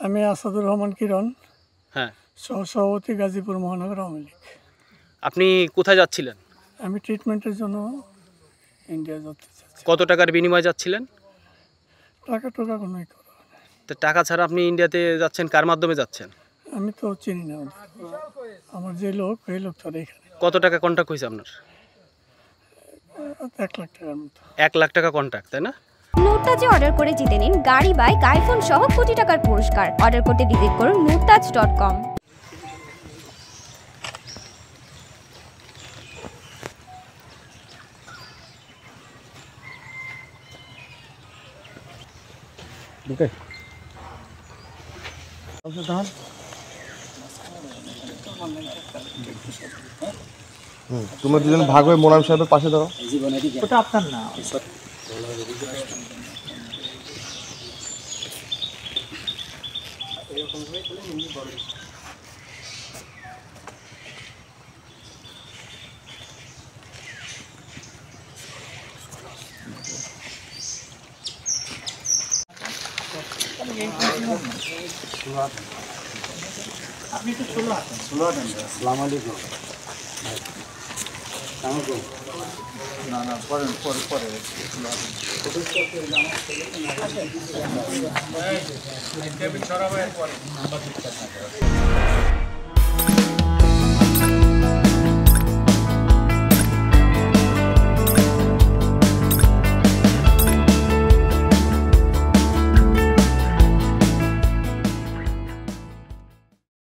আমি আসাদুর রহমান কিরণ, হ্যাঁ, সহসভাপতি গাজীপুর মহানগর আওয়ামী লীগ। আপনি কোথায় যাচ্ছিলেন? আমি ট্রিটমেন্টের জন্য ইন্ডিয়া যেতে চাচ্ছি। কত টাকার বিনিময়ে যাচ্ছিলেন? টাকা টোকা কোনোই করো না। তো টাকা ছাড়া আপনি ইন্ডিয়াতে যাচ্ছেন, কার মাধ্যমে যাচ্ছেন? আমি তো চিনি না ওদের। আমার যে লোক এই লোক তো এখানে কত টাকা কন্ট্যাক্ট হয়েছে আপনার? 1 লাখ টাকার মতো। 1 লাখ টাকা কন্ট্যাক্ট, তাই না? নুরতাজে অর্ডার করে জিতে নিন গাড়ি, বাইক, আইফোন সহ কোটি টাকার পুরস্কার। অর্ডার করতে ভিজিট করুন nurtaj.com। তোমরা দুজন ভাগ হয়ে মোলায়েম সাহেবের পাশে দাঁড়াও। ওটা আপনার না। আপনি তো ষোলো হাতেন। আসসালামু আলাইকুম। না না, পরে পরে